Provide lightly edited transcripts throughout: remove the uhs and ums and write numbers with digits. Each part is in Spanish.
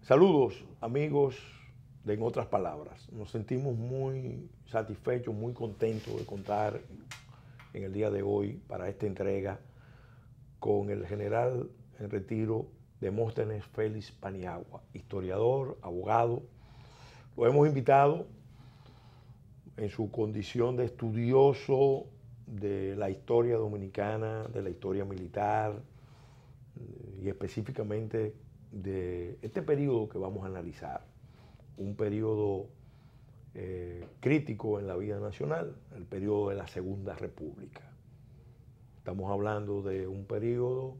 Saludos, amigos de En Otras Palabras. Nos sentimos muy satisfechos, muy contentos de contar en el día de hoy para esta entrega con el general en retiro Demóstenes Félix Paniagua, historiador, abogado. Lo hemos invitado en su condición de estudioso de la historia dominicana, de la historia militar y específicamente de este periodo que vamos a analizar, un periodo crítico en la vida nacional, el periodo de la Segunda República. Estamos hablando de un periodo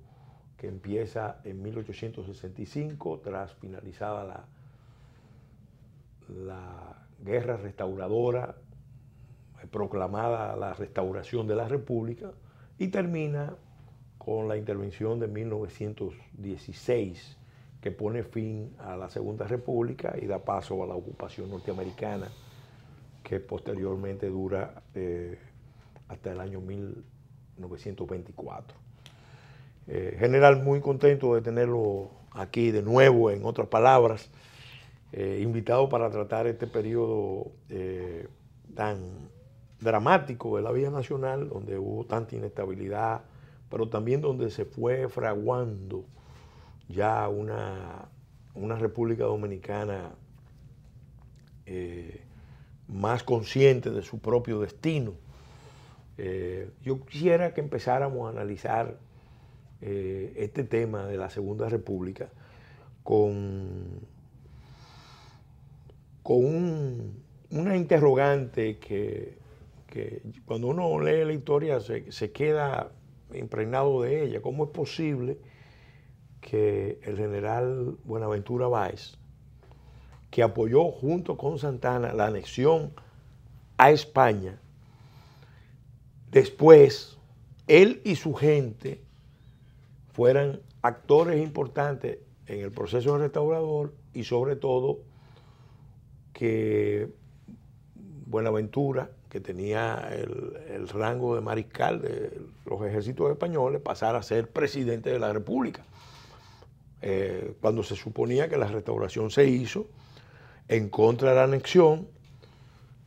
que empieza en 1865, tras finalizada la guerra restauradora, proclamada la restauración de la República, y termina con la intervención de 1916, que pone fin a la Segunda República y da paso a la ocupación norteamericana, que posteriormente dura hasta el año 1924. General, muy contento de tenerlo aquí de nuevo, en otras palabras, invitado para tratar este periodo tan dramático de la vida nacional, donde hubo tanta inestabilidad, pero también donde se fue fraguando ya una República Dominicana más consciente de su propio destino. Yo quisiera que empezáramos a analizar este tema de la Segunda República con una interrogante que cuando uno lee la historia se queda impregnado de ella. ¿Cómo es posible que el general Buenaventura Báez, que apoyó junto con Santana la anexión a España, después él y su gente fueran actores importantes en el proceso restaurador, y sobre todo que Buenaventura, que tenía el rango de mariscal de los ejércitos españoles, pasara a ser presidente de la República? Cuando se suponía que la restauración se hizo en contra de la anexión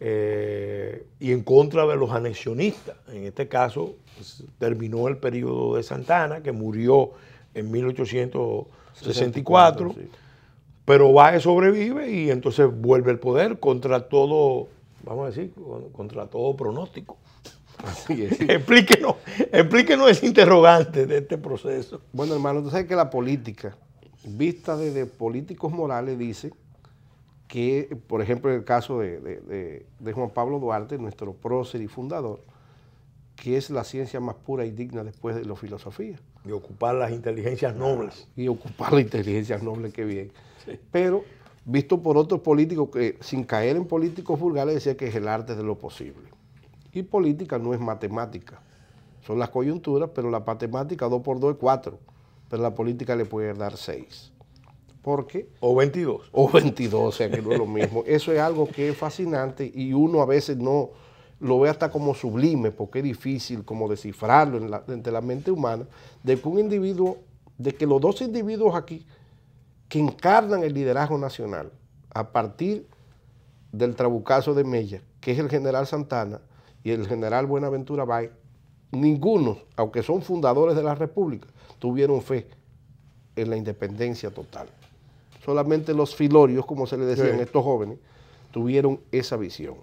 y en contra de los anexionistas. En este caso, pues, terminó el periodo de Santana, que murió en 1864, sí. Pero Báez sobrevive y entonces vuelve al poder contra todo, vamos a decir, contra todo pronóstico. Así es. Explíquenos ese interrogante de este proceso. Bueno, hermano, tú sabes que la política, vista desde políticos morales, dice que, por ejemplo, en el caso de Juan Pablo Duarte, nuestro prócer y fundador, que es la ciencia más pura y digna después de la filosofía. Y ocupar las inteligencias nobles. Y ocupar las inteligencias nobles, qué bien. Sí. Pero, visto por otros políticos que, sin caer en políticos vulgares, decía que es el arte de lo posible. Y política no es matemática. Son las coyunturas, pero la matemática 2 por 2 es 4. Pero la política le puede dar 6. ¿Por qué? O 22. O 22, o sea que no es lo mismo. Eso es algo que es fascinante y uno a veces no lo ve hasta como sublime, porque es difícil como descifrarlo entre la mente humana, de que un individuo, de que los dos individuos aquí que encarnan el liderazgo nacional a partir del trabucazo de Mella, que es el general Santana y el general Buenaventura Báez, ninguno, aunque son fundadores de la República, tuvieron fe en la independencia total. Solamente los filorios, como se le decían, sí, estos jóvenes, tuvieron esa visión.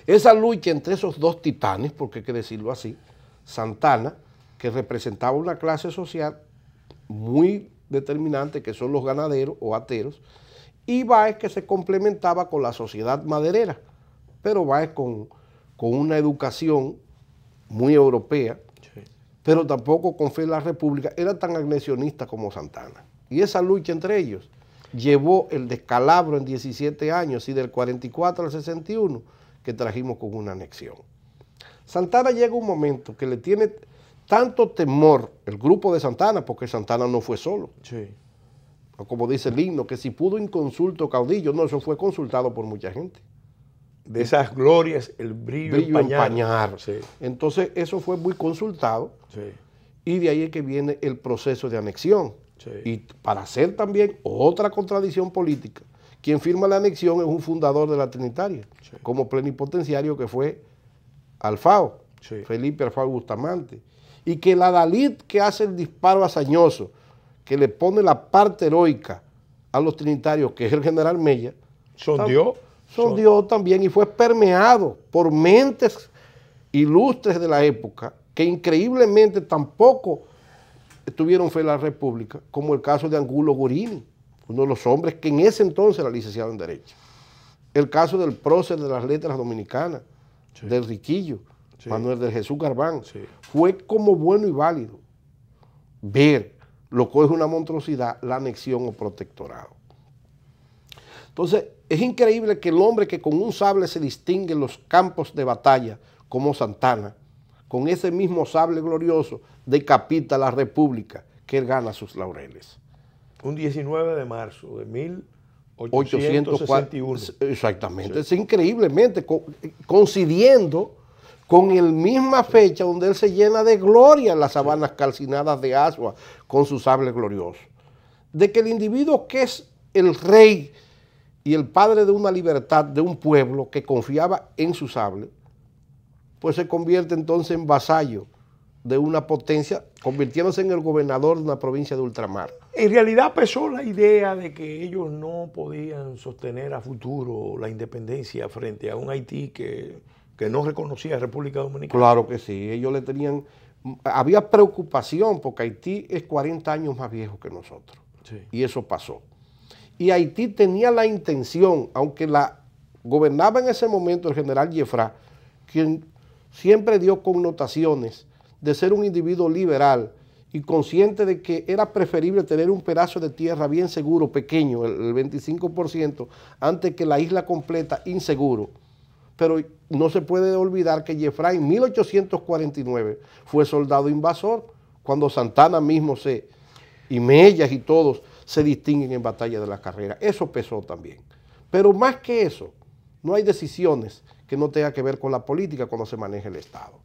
Esa lucha entre esos dos titanes, porque hay que decirlo así, Santana, que representaba una clase social muy determinante, que son los ganaderos o ateros, y Báez, que se complementaba con la sociedad maderera, pero Báez con una educación muy europea, sí, pero tampoco con fe en la República, era tan anexionista como Santana. Y esa lucha entre ellos llevó el descalabro en 17 años, y del 44 al 61, que trajimos con una anexión. Santana llega un momento que le tiene tanto temor el grupo de Santana, porque Santana no fue solo. Sí. Como dice el himno, que si pudo inconsulto caudillo, no, eso fue consultado por mucha gente. De esas glorias, el brillo empañar. Sí. Entonces, eso fue muy consultado, sí, y de ahí es que viene el proceso de anexión. Sí. Y para hacer también otra contradicción política, quien firma la anexión es un fundador de la Trinitaria, Sí. como plenipotenciario que fue Alfao, Sí. Felipe Alfao Bustamante. Y que el adalid que hace el disparo hazañoso, que le pone la parte heroica a los trinitarios, que es el general Mella, sondeó también y fue permeado por mentes ilustres de la época que increíblemente tampoco tuvieron fe en la República, como el caso de Angulo Gurini, uno de los hombres que en ese entonces era licenciado en Derecho. El caso del prócer de las letras dominicanas, sí. del Riquillo, sí. Manuel de Jesús Garbán. Sí. Fue como bueno y válido ver lo que es una monstruosidad, la anexión o protectorado. Entonces, es increíble que el hombre que con un sable se distingue en los campos de batalla, como Santana, con ese mismo sable glorioso, decapita a la República, que él gana sus laureles. Un 19 de marzo de 1861. Exactamente, sí. Es increíblemente coincidiendo con la misma fecha donde él se llena de gloria en las sabanas calcinadas de Asua con su sable glorioso. De que el individuo que es el rey y el padre de una libertad de un pueblo que confiaba en su sable, pues se convierte entonces en vasallo de una potencia, convirtiéndose en el gobernador de una provincia de ultramar. En realidad pesó la idea de que ellos no podían sostener a futuro la independencia frente a un Haití que no reconocía a República Dominicana. Claro que sí, ellos le tenían, había preocupación porque Haití es 40 años más viejo que nosotros, sí. Y eso pasó. Y Haití tenía la intención, aunque la gobernaba en ese momento el general Jeffra, quien siempre dio connotaciones de ser un individuo liberal y consciente de que era preferible tener un pedazo de tierra bien seguro, pequeño, el 25%, antes que la isla completa inseguro. Pero no se puede olvidar que Jeffra en 1849 fue soldado invasor, cuando Santana mismo y Mellas y todos se distinguen en Batalla de la Carrera. Eso pesó también. Pero más que eso, no hay decisiones que no tengan que ver con la política cuando se maneja el Estado.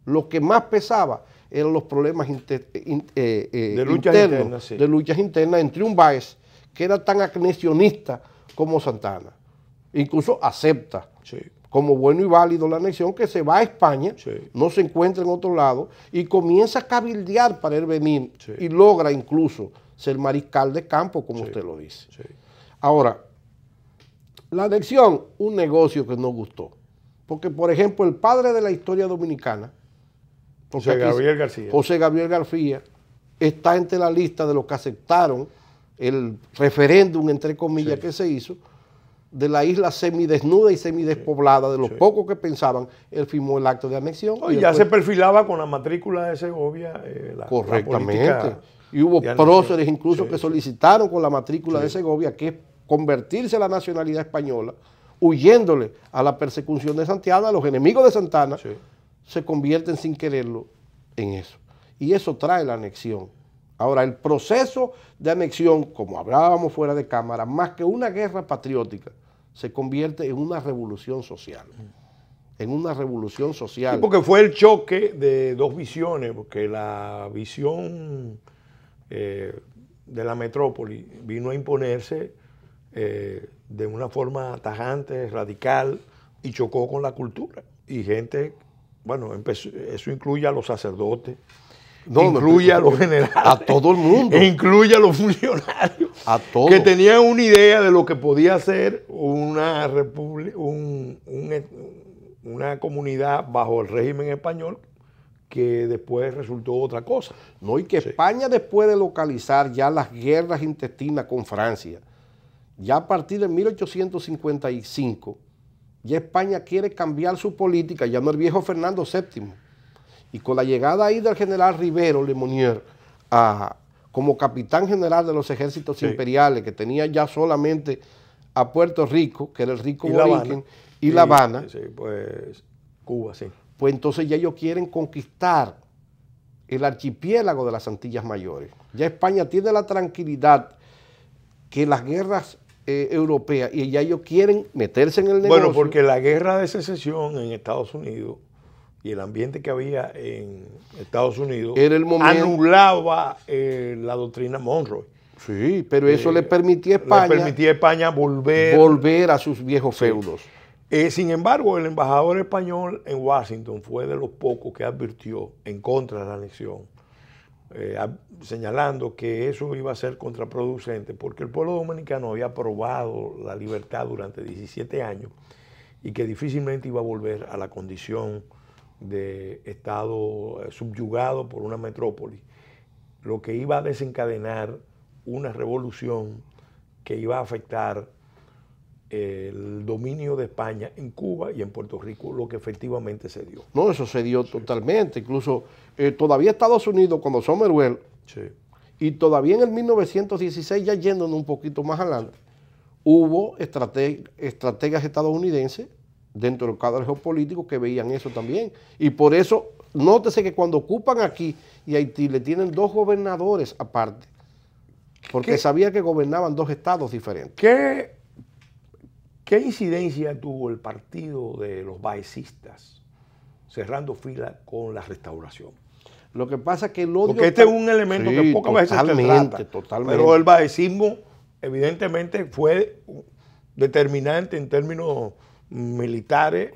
Lo que más pesaba eran los problemas de luchas internas entre un Báez que era tan anexionista como Santana. Incluso acepta como bueno y válido la anexión, que se va a España, no se encuentra en otro lado y comienza a cabildear para él venir y logra incluso ser mariscal de campo, como usted lo dice. Ahora, la anexión, un negocio que no gustó. Porque, por ejemplo, el padre de la historia dominicana, José Gabriel García, está entre la lista de los que aceptaron el referéndum, entre comillas, que se hizo, de la isla semidesnuda y semidespoblada, de los pocos que pensaban, él firmó el acto de anexión. Y ya se perfilaba con la matrícula de Segovia. Correctamente. Y hubo próceres incluso que solicitaron con la matrícula de Segovia, que es convertirse a la nacionalidad española, huyéndole a la persecución de Santana. Los enemigos de Santana se convierten sin quererlo en eso. Y eso trae la anexión. Ahora, el proceso de anexión, como hablábamos fuera de cámara, más que una guerra patriótica, se convierte en una revolución social. En una revolución social. Sí, porque fue el choque de dos visiones, porque la visión de la metrópoli vino a imponerse de una forma tajante, radical, y chocó con la cultura. Y gente, bueno, eso incluye a los sacerdotes, incluye a los generales, a todo el mundo, e incluye a los funcionarios, a todos, que tenían una idea de lo que podía ser una comunidad bajo el régimen español, que después resultó otra cosa. No, y que España, después de localizar ya las guerras intestinas con Francia, ya a partir de 1855, ya España quiere cambiar su política, ya no el viejo Fernando VII. Y con la llegada ahí del general Rivero Lemonnier como capitán general de los ejércitos imperiales, que tenía ya solamente a Puerto Rico, que era el rico Borinquen, y La Habana, pues Cuba, pues entonces ya ellos quieren conquistar el archipiélago de las Antillas Mayores. Ya España tiene la tranquilidad que las guerras europeas, y ya ellos quieren meterse en el negocio. Bueno, porque la guerra de secesión en Estados Unidos y el ambiente que había en Estados Unidos era el momento, anulaba la doctrina Monroe. Sí, pero eso le permitía a España volver a sus viejos feudos. Sin embargo, el embajador español en Washington fue de los pocos que advirtió en contra de la anexión, señalando que eso iba a ser contraproducente porque el pueblo dominicano había aprobado la libertad durante 17 años y que difícilmente iba a volver a la condición de Estado subyugado por una metrópoli, lo que iba a desencadenar una revolución que iba a afectar el dominio de España en Cuba y en Puerto Rico, lo que efectivamente se dio. No, eso se dio totalmente. Incluso todavía Estados Unidos, cuando Somerville, y todavía en el 1916, ya yéndonos un poquito más adelante, hubo estrategas estadounidenses dentro del cuadro geopolítico que veían eso también. Y por eso, nótese que cuando ocupan aquí y Haití, le tienen 2 gobernadores aparte, porque sabía que gobernaban 2 estados diferentes. ¿Qué incidencia tuvo el partido de los baecistas cerrando fila con la restauración? Lo que pasa es que el odio... Porque este es un elemento que pocas veces se trata. Totalmente. Pero el baecismo evidentemente fue determinante en términos militares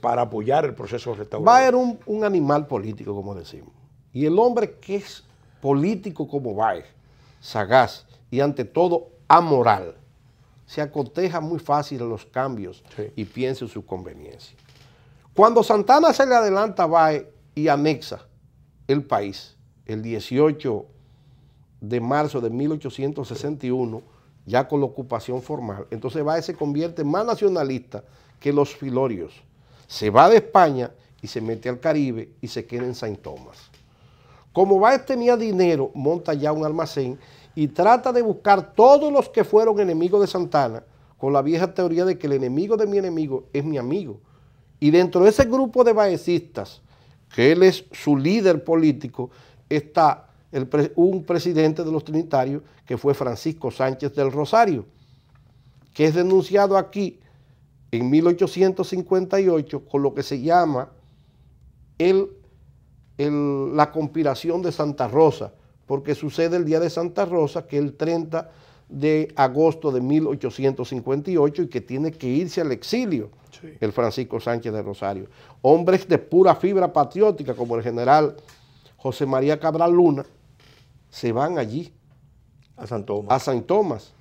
para apoyar el proceso de restauración. Baez era un animal político, como decimos. Y el hombre que es político como Baez, sagaz y ante todo amoral, se acoteja muy fácil a los cambios y piensa en su conveniencia. Cuando Santana se le adelanta a Baez y anexa el país, el 18 de marzo de 1861, ya con la ocupación formal, entonces Baez se convierte más nacionalista que los filorios. Se va de España y se mete al Caribe y se queda en Saint Thomas. Como Baez tenía dinero, monta ya un almacén y trata de buscar todos los que fueron enemigos de Santana, con la vieja teoría de que el enemigo de mi enemigo es mi amigo. Y dentro de ese grupo de baecistas, que él es su líder político, está un presidente de los trinitarios que fue Francisco Sánchez del Rosario, que es denunciado aquí en 1858 con lo que se llama la conspiración de Santa Rosa, porque sucede el día de Santa Rosa, que es el 30 de agosto de 1858 y que tiene que irse al exilio, el Francisco Sánchez de Rosario. Hombres de pura fibra patriótica, como el general José María Cabral Luna, se van allí, a Saint Thomas.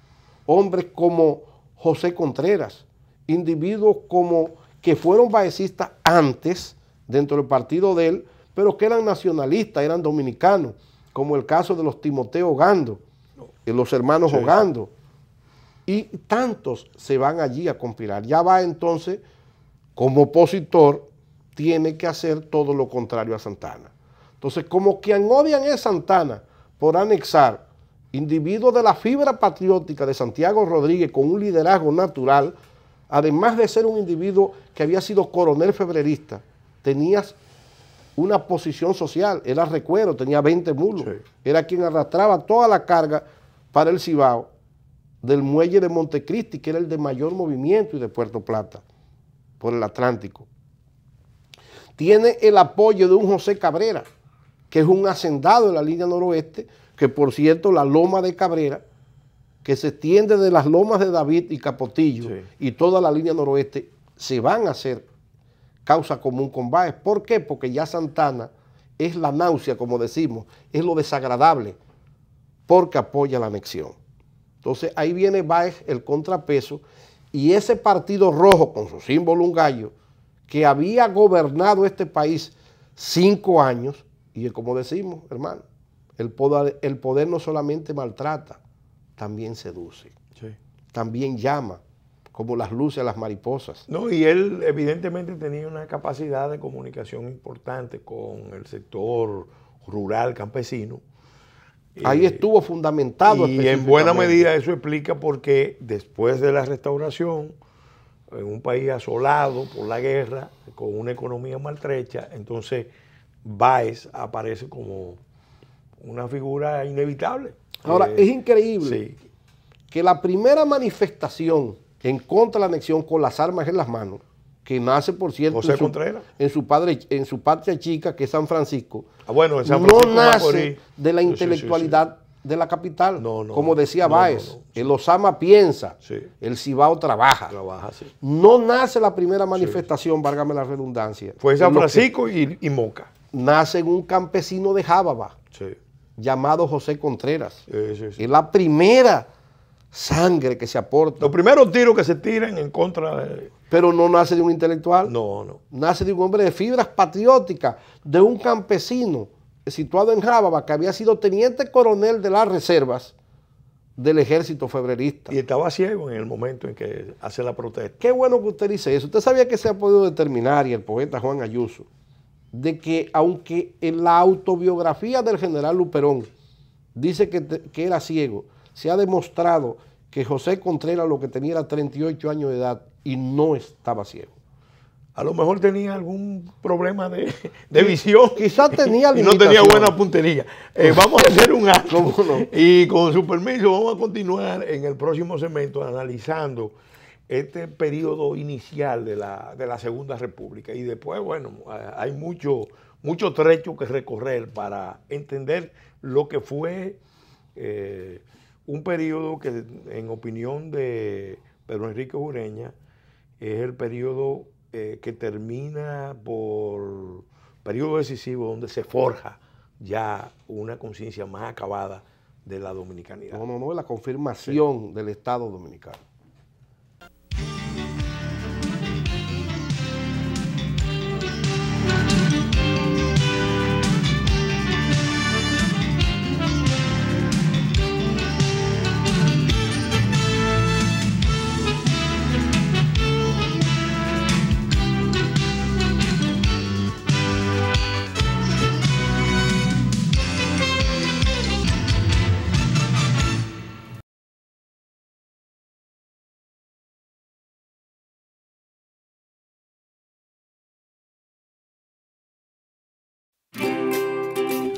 Hombres como José Contreras, individuos como que fueron baecistas antes, dentro del partido de él, pero que eran nacionalistas, eran dominicanos, como el caso de los Timoteo Ogando, los hermanos Ogando, y tantos se van allí a conspirar. Ya va entonces, como opositor, tiene que hacer todo lo contrario a Santana. Entonces, como quien odian es Santana por anexar individuos de la fibra patriótica de Santiago Rodríguez con un liderazgo natural, además de ser un individuo que había sido coronel febrerista, tenías una posición social, era recuero, tenía 20 mulos, era quien arrastraba toda la carga para el Cibao del muelle de Montecristi, que era el de mayor movimiento, y de Puerto Plata, por el Atlántico. Tiene el apoyo de un José Cabrera, que es un hacendado de la línea noroeste, que por cierto la loma de Cabrera, que se extiende de las lomas de David y Capotillo, y toda la línea noroeste, se van a hacer causa común con Baez. ¿Por qué? Porque ya Santana es la náusea, como decimos, es lo desagradable, porque apoya la anexión. Entonces ahí viene Baez, el contrapeso, y ese partido rojo con su símbolo un gallo, que había gobernado este país 5 años, y como decimos, hermano, el poder no solamente maltrata, también seduce, también llama, como las luces a las mariposas. No, y él evidentemente tenía una capacidad de comunicación importante con el sector rural, campesino. Ahí estuvo fundamentado. Y en buena medida eso explica por qué después de la restauración, en un país asolado por la guerra, con una economía maltrecha, entonces Baez aparece como una figura inevitable. Ahora, es increíble que la primera manifestación en contra de la anexión con las armas en las manos, que nace, por cierto, José Contreras, en su patria chica, que es San Francisco, bueno, en San no Francisco nace Macorís, de la sí, intelectualidad de la capital. No, no, como decía no, Báez, no, el Osama piensa, sí, el Cibao trabaja. trabaja, sí. No nace la primera manifestación, válgame la redundancia. Fue en San en lo que Francisco y Moca. nace en un campesino de Jábaba, Sí, llamado José Contreras. sí. Es la primera sangre que se aporta. Los primeros tiros que se tiran en contra de... Pero no nace de un intelectual. No. Nace de un hombre de fibras patrióticas, de un campesino situado en Jábaba, que había sido teniente coronel de las reservas del ejército febrerista. Y estaba ciego en el momento en que hace la protesta. Qué bueno que usted dice eso. Usted sabía que se ha podido determinar, y el poeta Juan Ayuso, de que aunque en la autobiografía del general Luperón dice que era ciego, se ha demostrado que José Contreras lo que tenía era 38 años de edad y no estaba ciego. A lo mejor tenía algún problema de visión. Quizás tenía y no tenía limitaciones. buena puntería. Vamos a hacer un acto. ¿Cómo no? Y con su permiso vamos a continuar en el próximo segmento analizando este periodo inicial de la Segunda República. Y después, bueno, hay mucho trecho que recorrer para entender lo que fue un periodo que, en opinión de Pedro Enrique Ureña, es el periodo que termina por periodo decisivo donde se forja ya una conciencia más acabada de la dominicanidad. No, la confirmación del Estado dominicano.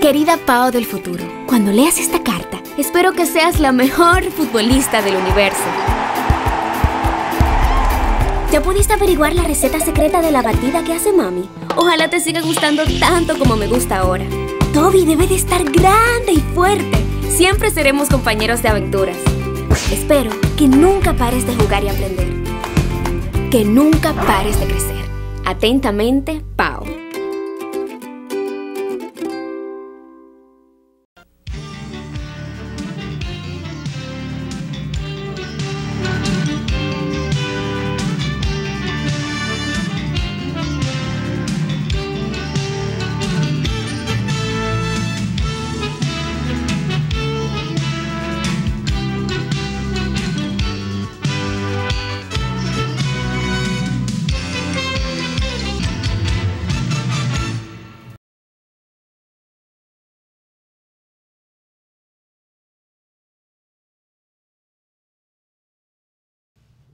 Querida Pao del futuro, cuando leas esta carta, espero que seas la mejor futbolista del universo. ¿Ya pudiste averiguar la receta secreta de la batida que hace mami? Ojalá te siga gustando tanto como me gusta ahora. Toby debe de estar grande y fuerte. Siempre seremos compañeros de aventuras. Espero que nunca pares de jugar y aprender. Que nunca pares de crecer. Atentamente, Pao.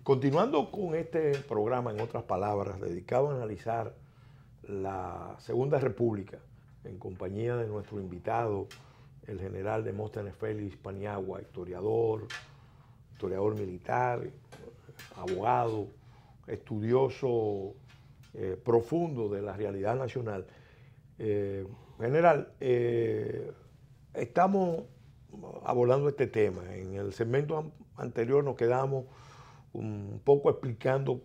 Continuando con este programa, en otras palabras, dedicado a analizar la Segunda República, en compañía de nuestro invitado, el general Demóstenes Félix Paniagua, historiador militar, abogado, estudioso profundo de la realidad nacional. General, estamos abordando este tema. En el segmento anterior nos quedamos un poco explicando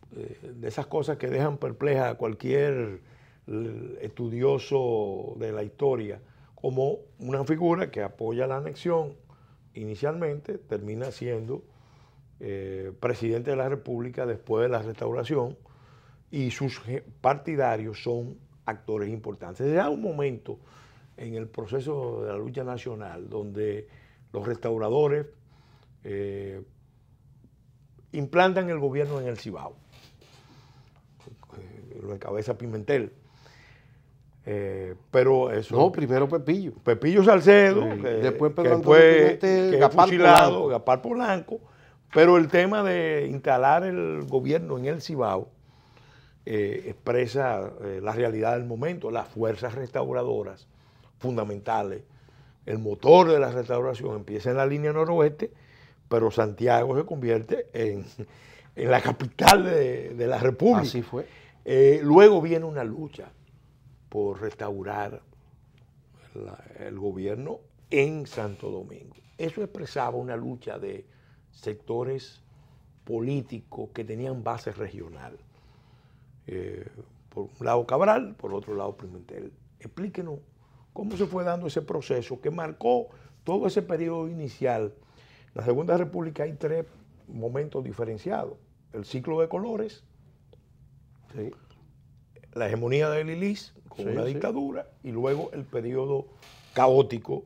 de esas cosas que dejan perpleja a cualquier estudioso de la historia, como una figura que apoya la anexión inicialmente, termina siendo presidente de la República después de la Restauración, y sus partidarios son actores importantes. Era un momento en el proceso de la lucha nacional donde los restauradores implantan el gobierno en el Cibao. Lo encabeza Pimentel. Pero eso... No, primero Pepillo. Pepillo Salcedo, Sí. que Después que Pedro fue Antonio Pimentel, que Gaspar fusilado, Polanco. Gaspar Polanco. Pero el tema de instalar el gobierno en el Cibao expresa la realidad del momento, las fuerzas restauradoras fundamentales. El motor de la restauración empieza en la línea noroeste, pero Santiago se convierte en la capital de la República. Así fue. Luego viene una lucha por restaurar el gobierno en Santo Domingo. Eso expresaba una lucha de sectores políticos que tenían base regional. Por un lado Cabral, por otro lado Pimentel. Explíquenos cómo se fue dando ese proceso que marcó todo ese periodo inicial. En la Segunda República hay 3 momentos diferenciados. El ciclo de colores, Sí. la hegemonía de Lilis con Sí, una sí. dictadura y luego el periodo caótico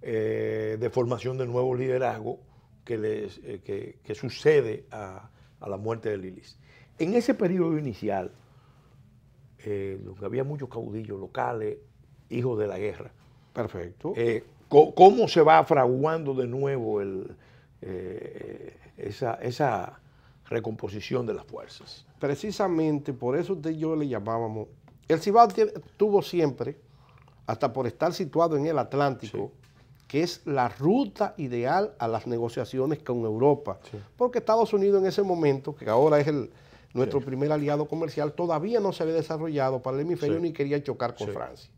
de formación del nuevo liderazgo que sucede a la muerte de Lilis. En ese periodo inicial, donde había muchos caudillos locales, hijos de la guerra, Perfecto. ¿cómo se va fraguando de nuevo esa recomposición de las fuerzas? Precisamente por eso usted y yo le llamábamos. El Cibao tuvo siempre, hasta por estar situado en el Atlántico, que es la ruta ideal a las negociaciones con Europa. Sí. Porque Estados Unidos en ese momento, que ahora es nuestro primer aliado comercial, todavía no se había desarrollado para el hemisferio ni quería chocar con Francia.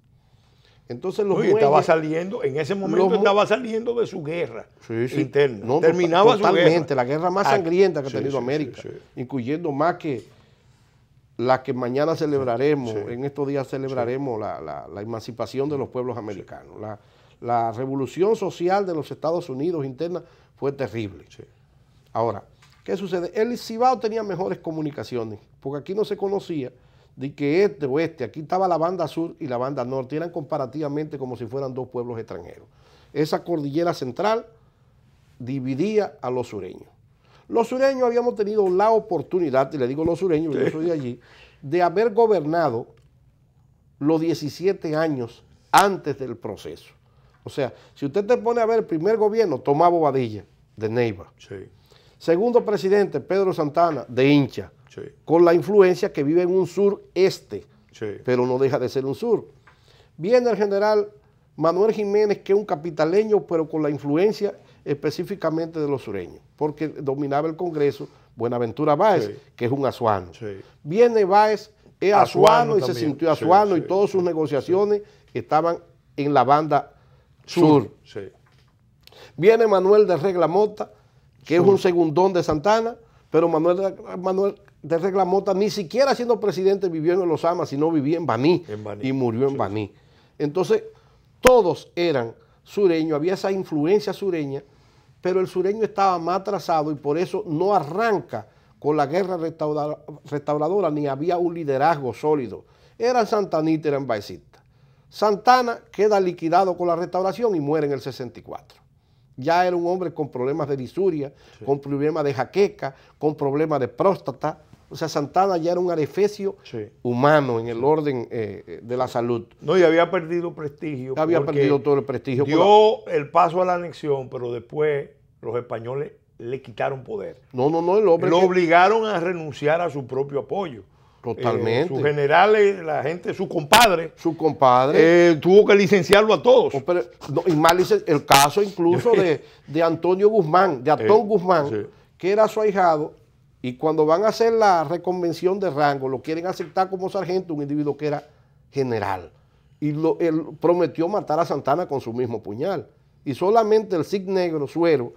Entonces los muelles, estaba saliendo, en ese momento estaba saliendo de su guerra interna. No, terminaba totalmente, su guerra. la guerra más sangrienta que ha tenido sí, América, sí. incluyendo más que la que mañana celebraremos, Sí. en estos días celebraremos la emancipación de los pueblos americanos. La revolución social de los Estados Unidos interna fue terrible. Sí. Ahora, ¿qué sucede? El Cibao tenía mejores comunicaciones, porque aquí no se conocía de que este oeste, aquí estaba la banda sur y la banda norte, eran comparativamente como si fueran 2 pueblos extranjeros. Esa cordillera central dividía a los sureños. Los sureños habíamos tenido la oportunidad, y le digo los sureños, yo soy de allí, de haber gobernado los 17 años antes del proceso. O sea, si usted te pone a ver el primer gobierno, Tomás Bobadilla, de Neiva. Sí. Segundo presidente, Pedro Santana, de Hincha. Sí. Con la influencia que vive en un sur-este, Sí. pero no deja de ser un sur. Viene el general Manuel Jiménez, que es un capitaleño, pero con la influencia específicamente de los sureños, porque dominaba el Congreso Buenaventura Báez, Sí. que es un azuano. Sí. Viene Báez, es Azuano azuano y se también. sintió Sí, azuano sí, y todas sus negociaciones estaban en la banda sur. Sí. Viene Manuel de Reglamota, que es un segundón de Santana, pero Manuel de Reglamota ni siquiera siendo presidente vivió en Los Amas, sino vivía en Baní, y murió en Baní. Entonces, todos eran sureños, había esa influencia sureña, pero el sureño estaba más atrasado y por eso no arranca con la guerra restauradora, ni había un liderazgo sólido. Eran santanitas, eran baecistas. Santana queda liquidado con la restauración y muere en el 64. Ya era un hombre con problemas de disuria, con problemas de jaqueca, con problemas de próstata. O sea, Santana ya era un adefesio humano en el orden de la salud. No, y había perdido prestigio. Había perdido todo el prestigio. Dio el paso a la anexión, pero después los españoles le quitaron poder. No, el hombre lo obligaron a renunciar a su propio apoyo. Totalmente. Sus generales, la gente, su compadre. Su compadre. Tuvo que licenciarlo a todos. Y más el caso incluso de Antonio Guzmán, de Antón Guzmán, que era su ahijado, y cuando van a hacer la reconvención de rango, lo quieren aceptar como sargento, un individuo que era general. Y él prometió matar a Santana con su mismo puñal. Y solamente el Cid Negro, Suero,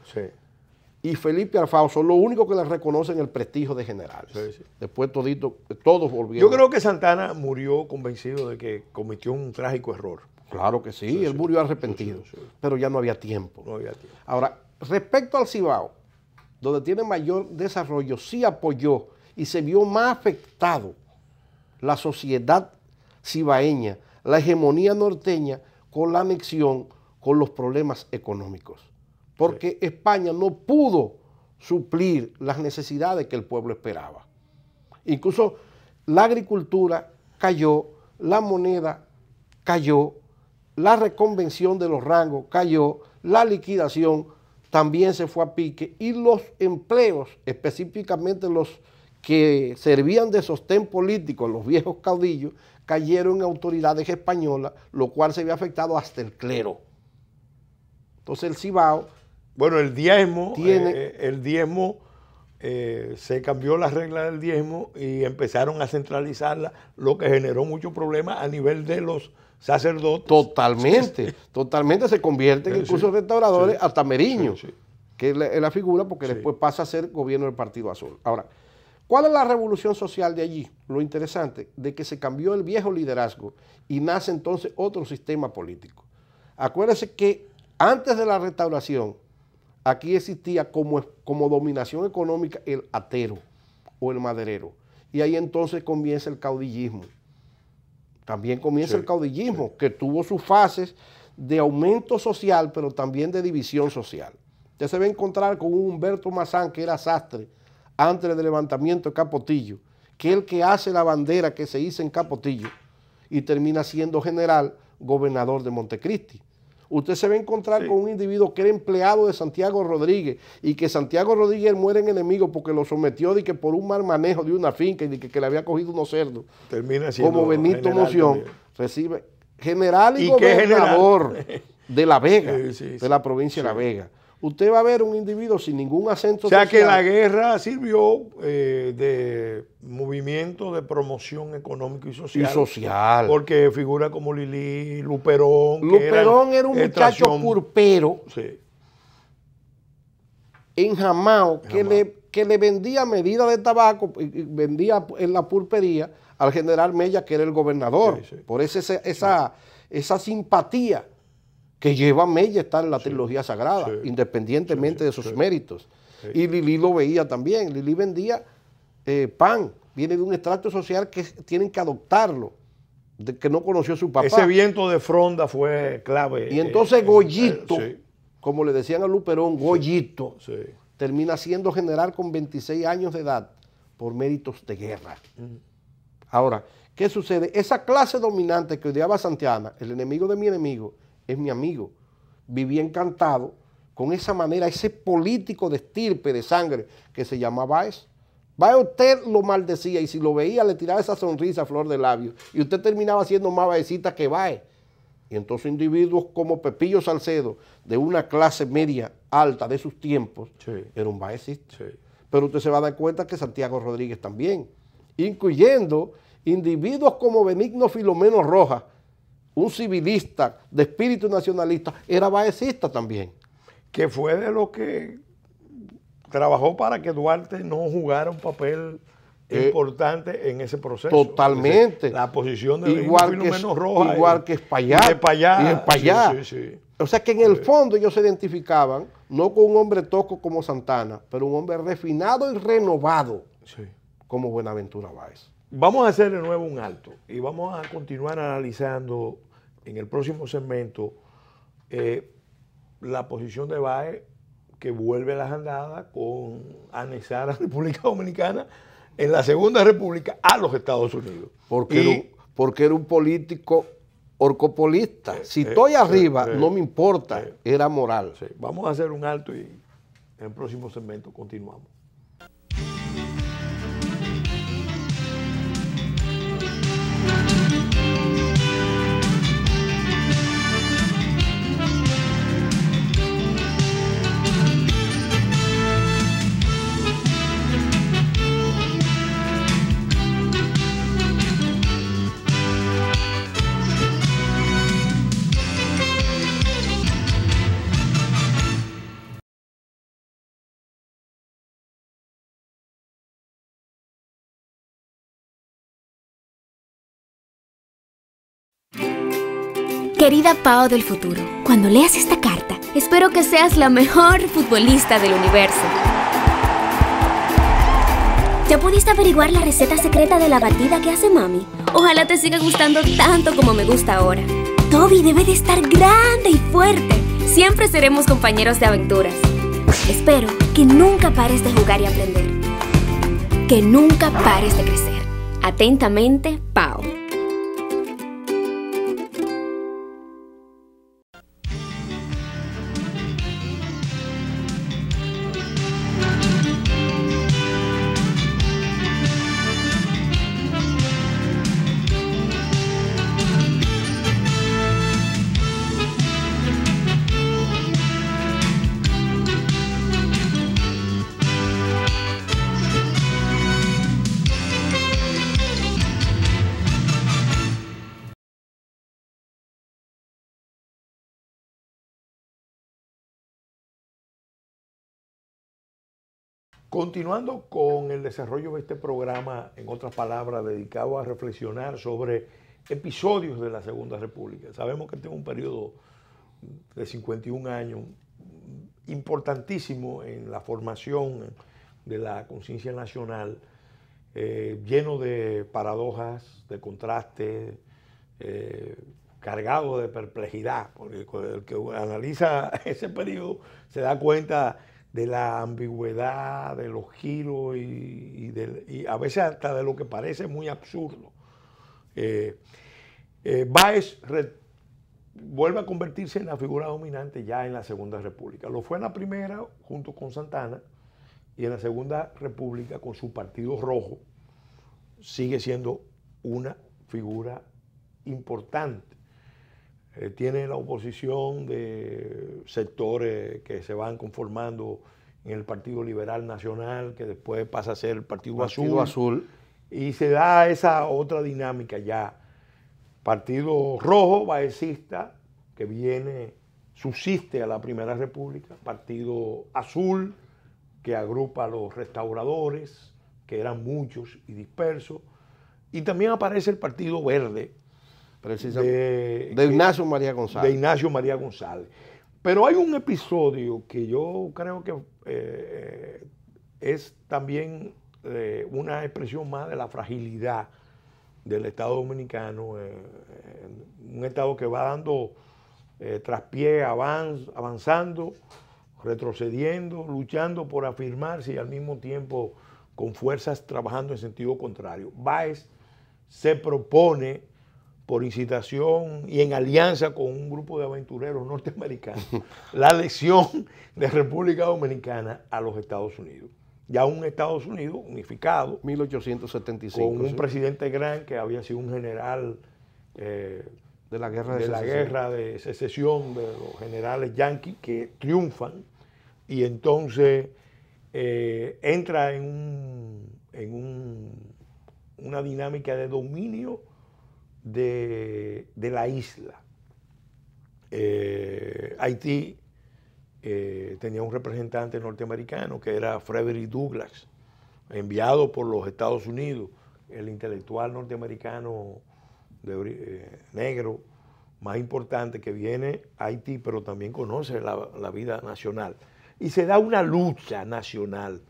y Felipe Arfao son los únicos que le reconocen el prestigio de generales. Después todos volvieron. Yo creo que Santana murió convencido de que cometió un trágico error. Claro que sí, él murió arrepentido, pero ya no había tiempo. No había tiempo. Ahora, respecto al Cibao, donde tiene mayor desarrollo, sí apoyó y se vio más afectado la sociedad cibaeña, la hegemonía norteña, con la anexión, con los problemas económicos. Porque España no pudo suplir las necesidades que el pueblo esperaba. Incluso la agricultura cayó, la moneda cayó, la reconvención de los rangos cayó, la liquidación también se fue a pique y los empleos, específicamente los que servían de sostén político, los viejos caudillos, cayeron en autoridades españolas, lo cual se había afectado hasta el clero. Entonces el Cibao... Bueno, el diezmo se cambió la regla del diezmo y empezaron a centralizarla, lo que generó muchos problemas a nivel de los sacerdotes. Totalmente, totalmente se convierten en incluso restauradores hasta Meriño, que es la figura, porque después pasa a ser gobierno del Partido Azul. Ahora, ¿cuál es la revolución social de allí? Lo interesante, de que se cambió el viejo liderazgo y nace entonces otro sistema político. Acuérdense que antes de la restauración, aquí existía como dominación económica el atero o el maderero. Y ahí entonces comienza el caudillismo. También comienza el caudillismo, que tuvo sus fases de aumento social, pero también de división social. Usted se va a encontrar con un Humberto Mazán, que era sastre, antes del levantamiento de Capotillo, que es el que hace la bandera que se hizo en Capotillo y termina siendo general, gobernador de Montecristi. Usted se va a encontrar con un individuo que era empleado de Santiago Rodríguez y que Santiago Rodríguez muere en enemigo porque lo sometió de que por un mal manejo de una finca y de que le había cogido unos cerdos. Termina siendo como Benito Moción, recibe general y gobernador de La Vega, de la provincia de La Vega. Usted va a ver un individuo sin ningún acento social. O sea que la guerra sirvió de movimiento de promoción económico y social. Porque figura como Lili Luperón. Luperón era un muchacho purpero en Jamao que le vendía medidas de tabaco, y vendía en la pulpería al general Mella, que era el gobernador. Por esa simpatía que lleva a Mella a estar en la trilogía sagrada, independientemente de sus méritos. Y Lili lo veía también. Lili vendía pan. Viene de un extracto social que tienen que adoptarlo, que no conoció a su papá. Ese viento de fronda fue clave. Y entonces Goyito, como le decían a Luperón, Goyito, termina siendo general con 26 años de edad por méritos de guerra. Ahora, ¿qué sucede? Esa clase dominante que odiaba a Santana, el enemigo de mi enemigo, es mi amigo. Vivía encantado con esa manera, ese político de estirpe, de sangre, que se llama Báez. Báez usted lo maldecía y si lo veía le tiraba esa sonrisa a flor de labios y usted terminaba siendo más baecita que Báez. Y entonces individuos como Pepillo Salcedo, de una clase media alta de sus tiempos, era un baecista. Pero usted se va a dar cuenta que Santiago Rodríguez también, incluyendo individuos como Benigno Filomeno Rojas, un civilista de espíritu nacionalista, era baecista también. Que fue de lo que trabajó para que Duarte no jugara un papel importante en ese proceso. Totalmente. La posición de Filomeno Rojas. Igual que Espaillá. Y Espaillá. O sea que en el fondo ellos se identificaban no con un hombre tosco como Santana, pero un hombre refinado y renovado como Buenaventura Báez. Vamos a hacer de nuevo un alto y vamos a continuar analizando en el próximo segmento la posición de Báez, que vuelve a las andadas con anexar a la República Dominicana en la Segunda República a los Estados Unidos. Porque era un político orcopolista. Si estoy arriba, no me importa, era moral. Vamos a hacer un alto y en el próximo segmento continuamos. Querida Pao del futuro, cuando leas esta carta, espero que seas la mejor futbolista del universo. ¿Ya pudiste averiguar la receta secreta de la batida que hace mami? Ojalá te siga gustando tanto como me gusta ahora. Toby debe de estar grande y fuerte. Siempre seremos compañeros de aventuras. Espero que nunca pares de jugar y aprender. Que nunca pares de crecer. Atentamente, Pao. Continuando con el desarrollo de este programa, en otras palabras, dedicado a reflexionar sobre episodios de la Segunda República. Sabemos que este es un periodo de 51 años importantísimo en la formación de la conciencia nacional, lleno de paradojas, de contrastes, cargado de perplejidad, porque el que analiza ese periodo se da cuenta de la ambigüedad, de los giros y a veces hasta de lo que parece muy absurdo. Báez vuelve a convertirse en la figura dominante ya en la Segunda República. Lo fue en la primera junto con Santana, y en la Segunda República con su Partido Rojo sigue siendo una figura importante. Tiene la oposición de sectores que se van conformando en el Partido Liberal Nacional, que después pasa a ser el Partido Azul. Y se da esa otra dinámica ya. Partido Rojo, baecista, que subsiste a la Primera República. Partido Azul, que agrupa a los restauradores, que eran muchos y dispersos. Y también aparece el Partido Verde, de Ignacio María González. De Ignacio María González. Pero hay un episodio que yo creo que es también una expresión más de la fragilidad del Estado dominicano, un Estado que va dando traspié, avanzando, retrocediendo, luchando por afirmarse y al mismo tiempo con fuerzas trabajando en sentido contrario. Báez se propone, por incitación y en alianza con un grupo de aventureros norteamericanos, la anexión de República Dominicana a los Estados Unidos. Ya un Estados Unidos unificado. 1875. Con un presidente Grant que había sido un general de la guerra de secesión de los generales yanquis que triunfan, y entonces entra en una dinámica de dominio de la isla. Haití tenía un representante norteamericano que era Frederick Douglass, enviado por los Estados Unidos, el intelectual norteamericano negro más importante que viene a Haití, pero también conoce la vida nacional. Y se da una lucha nacional,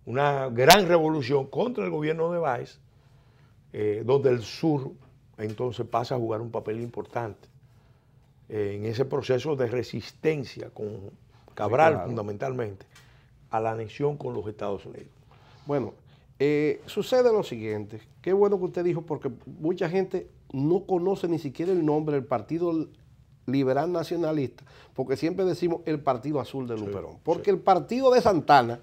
una gran revolución contra el gobierno de Báez, donde el sur entonces pasa a jugar un papel importante en ese proceso de resistencia con Cabral, sí, claro, fundamentalmente, a la anexión con los Estados Unidos. Bueno, sucede lo siguiente, qué bueno que usted dijo, porque mucha gente no conoce ni siquiera el nombre del Partido Liberal Nacionalista, porque siempre decimos el Partido Azul de Luperón, porque el partido de Santana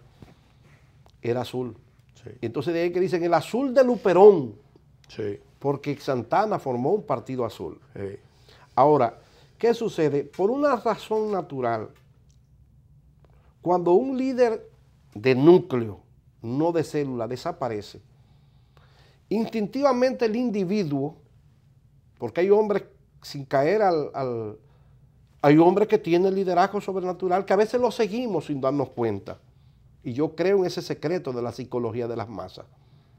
era azul. Sí. Entonces de ahí que dicen el azul de Luperón, sí, porque Santana formó un partido azul. Sí. Ahora, ¿qué sucede? Por una razón natural, cuando un líder de núcleo, no de célula, desaparece, instintivamente el individuo, porque hay hombres sin caer hay hombres que tienen liderazgo sobrenatural que a veces lo seguimos sin darnos cuenta. Y yo creo en ese secreto de la psicología de las masas.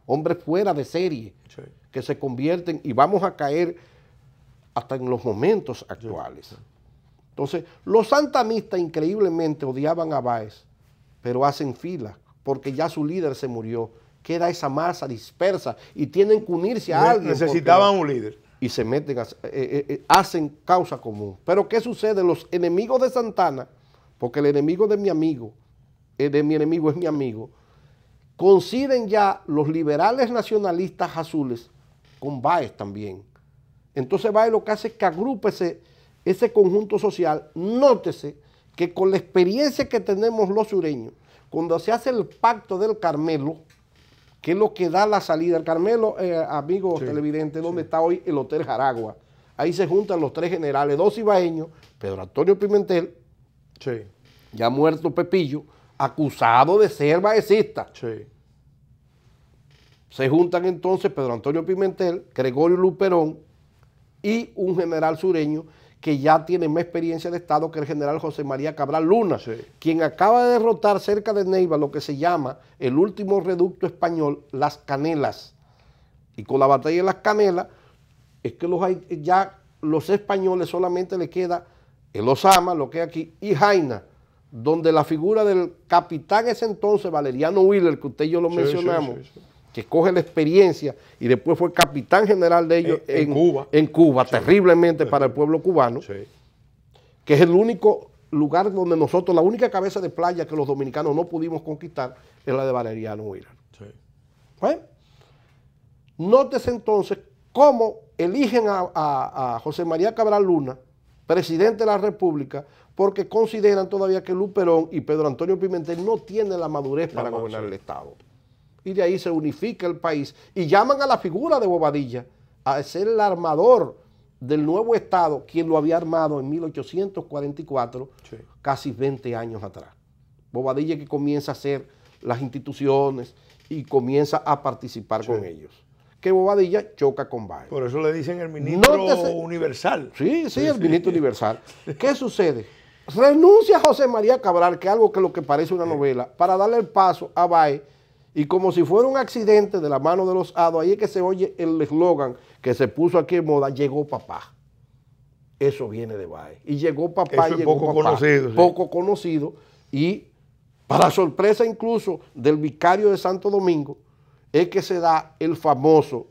Hombres fuera de serie, sí, que se convierten y vamos a caer hasta en los momentos actuales. Sí, sí. Entonces, los santanistas increíblemente odiaban a Báez, pero hacen fila, porque ya su líder se murió. Queda esa masa dispersa y tienen que unirse a alguien. Necesitaban un líder. Y se meten, hacen causa común. Pero ¿qué sucede? Los enemigos de Santana, porque el enemigo de mi amigo, de mi enemigo es mi amigo, coinciden ya los liberales nacionalistas azules con Báez también. Entonces Báez lo que hace es que agrupa ese conjunto social. Nótese que con la experiencia que tenemos los sureños, cuando se hace el pacto del Carmelo, que es lo que da la salida. El Carmelo, amigos, sí, televidentes, donde está hoy el Hotel Jaragua. Ahí se juntan los tres generales, dos ibaeños, Pedro Antonio Pimentel, sí, ya muerto Pepillo, acusado de ser baecista. Sí. Se juntan entonces Pedro Antonio Pimentel, Gregorio Luperón y un general sureño que ya tiene más experiencia de Estado que el general José María Cabral Luna, Sí. quien acaba de derrotar cerca de Neiva lo que se llama el último reducto español, Las Canelas. Y con la batalla de Las Canelas, es que ya los españoles solamente le queda el Osama, lo que hay aquí, y Jaina, donde la figura del capitán ese entonces, Valeriano Wheeler, que usted y yo lo mencionamos, sí. que coge la experiencia y después fue capitán general de ellos En Cuba. En Cuba, terriblemente para el pueblo cubano, Sí. que es el único lugar donde nosotros, la única cabeza de playa que los dominicanos no pudimos conquistar es la de Valeriano Wheeler. Sí. Bueno, nótese entonces cómo eligen a José María Cabral Luna, presidente de la República, porque consideran todavía que Luperón y Pedro Antonio Pimentel no tienen la madurez para gobernar el Estado. Y de ahí se unifica el país y llaman a la figura de Bobadilla a ser el armador del nuevo Estado, quien lo había armado en 1844, Sí. casi 20 años atrás. Bobadilla que comienza a hacer las instituciones y comienza a participar con ellos. Que Bobadilla choca con Báez. Por eso le dicen el ministro Nótese- universal. Sí, el ministro universal. ¿Qué sucede? Renuncia José María Cabral, que es algo que lo que parece una novela, para darle el paso a Báez, y como si fuera un accidente de la mano de los hados, ahí es que se oye el eslogan que se puso aquí en moda, llegó papá. Eso viene de Báez. Y llegó papá, Eso y es llegó poco papá. conocido, sí. Poco conocido, y para sorpresa incluso del vicario de Santo Domingo, es que se da el famoso,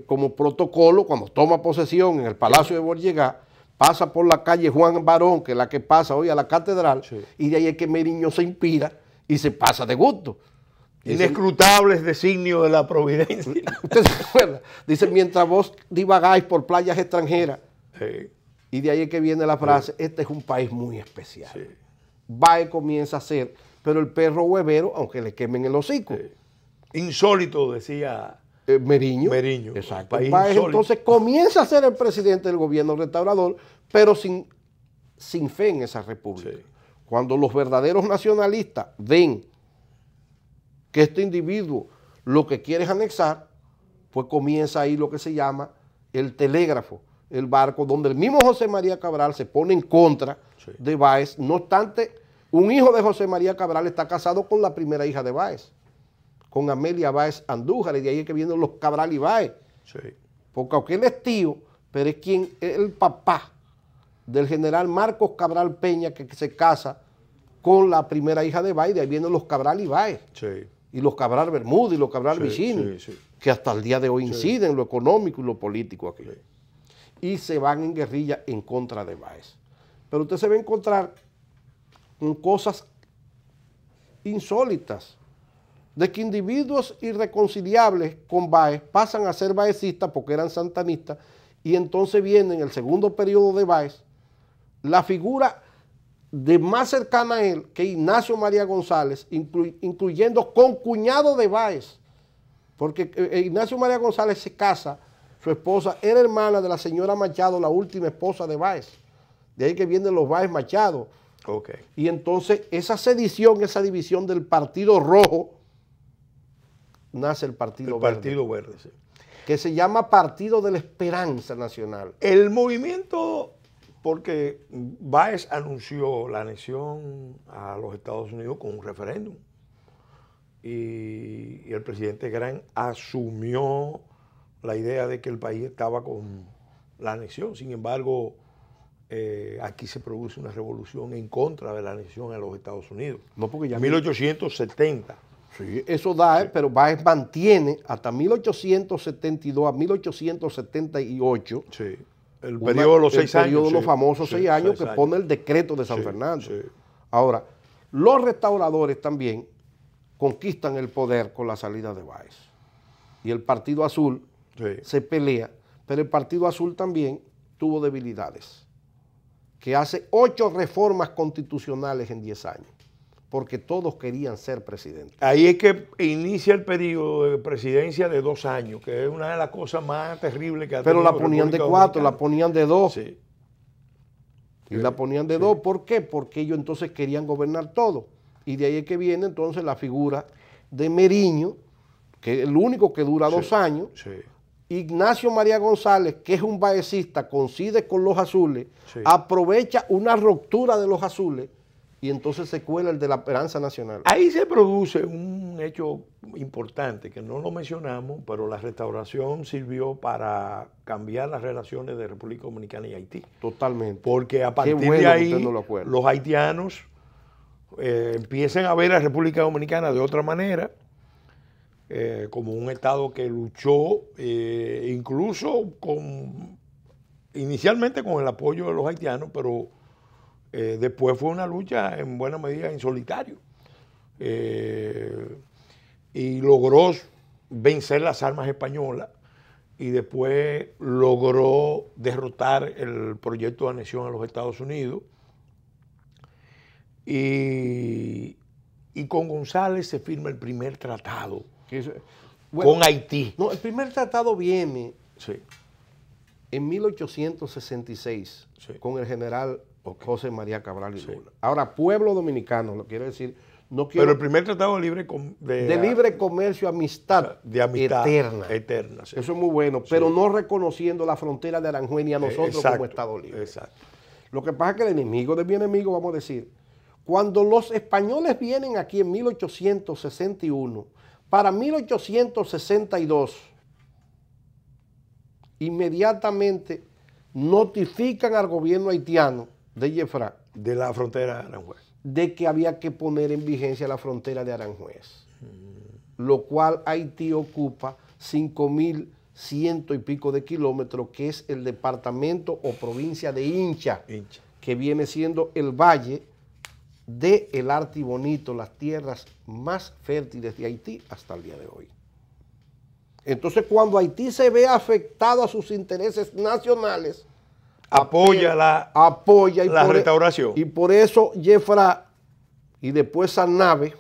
como protocolo, cuando toma posesión en el Palacio de Borregá, pasa por la calle Juan Barón, que es la que pasa hoy a la catedral, Sí. y de ahí es que Meriño se inspira y se pasa de gusto. Inescrutables designios de la providencia. ¿Usted se acuerda? Dice, mientras vos divagáis por playas extranjeras, Sí. y de ahí es que viene la frase, este es un país muy especial. Sí. Báez comienza a ser, pero el perro huevero, aunque le quemen el hocico. Insólito, decía Meriño. Meriño. Exacto. País Báez insólito. entonces comienza a ser el presidente del gobierno restaurador, pero sin fe en esa república. Sí. Cuando los verdaderos nacionalistas ven que este individuo lo que quiere es anexar, pues comienza ahí lo que se llama el telégrafo, el barco, donde el mismo José María Cabral se pone en contra Sí. de Báez. No obstante, un hijo de José María Cabral está casado con la primera hija de Báez, con Amelia Báez Andújar, y de ahí es que vienen los Cabral y Báez, Sí. porque aunque él es tío, pero es quien es el papá del general Marcos Cabral Peña, que se casa con la primera hija de Báez, de ahí vienen los Cabral y Báez, Sí. y los Cabral Bermúdez y los Cabral Sí, Vicini, sí, sí. que hasta el día de hoy inciden en lo económico y lo político aquí. Y se van en guerrilla en contra de Báez. Pero usted se va a encontrar con cosas insólitas, de que individuos irreconciliables con Báez pasan a ser baecistas porque eran santanistas, y entonces viene en el segundo periodo de Báez la figura de más cercana a él, que Ignacio María González, incluyendo concuñado de Báez, porque Ignacio María González se casa, su esposa era hermana de la señora Machado, la última esposa de Báez, de ahí que vienen los Báez Machado. Ok. Y entonces esa sedición, esa división del Partido Rojo, nace el Partido El Verde, Partido Verde, sí. que se llama Partido de la Esperanza Nacional. El movimiento, porque Báez anunció la anexión a los Estados Unidos con un referéndum. Y el presidente Grant asumió la idea de que el país estaba con la anexión. Sin embargo, aquí se produce una revolución en contra de la anexión a los Estados Unidos. No, porque ya En 1870. Sí, eso da, pero Báez mantiene hasta 1872 a 1878. Sí. El periodo de los 6 El años. periodo de los sí. famosos Sí, 6 años 6 que años. pone el decreto de San Sí, Fernando. sí. Ahora, los restauradores también conquistan el poder con la salida de Báez. Y el Partido Azul Sí. se pelea, pero el Partido Azul también tuvo debilidades, que hace 8 reformas constitucionales en 10 años, porque todos querían ser presidentes. Ahí es que inicia el periodo de presidencia de 2 años, que es una de las cosas más terribles que ha Pero tenido la ponían de República 4, la Dominicana. ponían de 2. Sí. Y la ponían de 2, ¿por qué? Porque ellos entonces querían gobernar todo. Y de ahí es que viene entonces la figura de Meriño, que es el único que dura 2 años, Sí. Ignacio María González, que es un baecista, coincide con los azules, Sí. aprovecha una ruptura de los azules y entonces se cuela el de la Esperanza Nacional. Ahí se produce un hecho importante que no lo mencionamos, pero la restauración sirvió para cambiar las relaciones de República Dominicana y Haití. Totalmente. Porque a partir bueno de que ahí usted no lo acuerda. los haitianos empiezan a ver a República Dominicana de otra manera, como un Estado que luchó incluso inicialmente con el apoyo de los haitianos, pero después fue una lucha en buena medida en solitario. Y logró vencer las armas españolas y después logró derrotar el proyecto de anexión a los Estados Unidos. Y con González se firma el primer tratado con Haití. No, el primer tratado viene Sí. en 1866 Sí. con el general José María Cabral y Luna. Ahora, pueblo dominicano, lo quiero decir, no quiero... Pero el primer tratado de libre, de libre comercio, amistad, de amistad eterna. eterna, sí. Eso es muy bueno, pero no reconociendo la frontera de Aranjuez ni a nosotros Exacto, como Estado libre. Exacto. Lo que pasa es que el enemigo de mi enemigo, vamos a decir, cuando los españoles vienen aquí en 1861, para 1862, inmediatamente notifican al gobierno haitiano de Jeffra De la frontera de Aranjuez. de que había que poner en vigencia la frontera de Aranjuez, lo cual Haití ocupa 5.100 y pico de kilómetros, que es el departamento o provincia de Hincha, que viene siendo el valle de El Arte y Bonito, las tierras más fértiles de Haití hasta el día de hoy. Entonces, cuando Haití se ve afectado a sus intereses nacionales, apoya la restauración. Y por eso Jeffra y después Sarnave,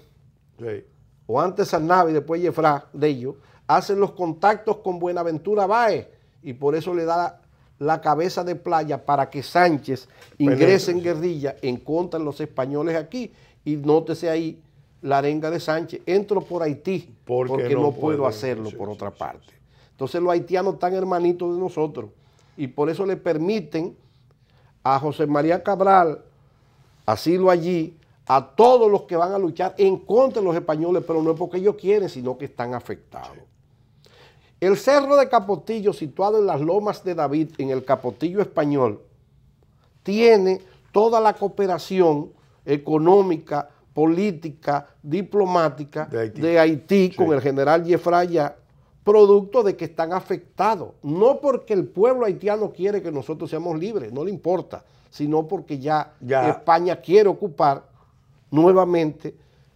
Sí. o antes Sarnave y después Jeffra de ellos, hacen los contactos con Buenaventura Báez y por eso le da la cabeza de playa para que Sánchez ingrese en guerrilla en contra de los españoles aquí. Y nótese ahí la arenga de Sánchez: entro por Haití porque no puedo hacerlo por otra parte. Entonces los haitianos están hermanitos de nosotros y por eso le permiten a José María Cabral, asilo allí, a todos los que van a luchar en contra de los españoles, pero no es porque ellos quieren, sino que están afectados. El Cerro de Capotillo, situado en las Lomas de David, en el Capotillo español, tiene toda la cooperación económica, política, diplomática de Haití con el general Jeffra allá, producto de que están afectados. No porque el pueblo haitiano quiere que nosotros seamos libres, no le importa, sino porque ya España quiere ocupar nuevamente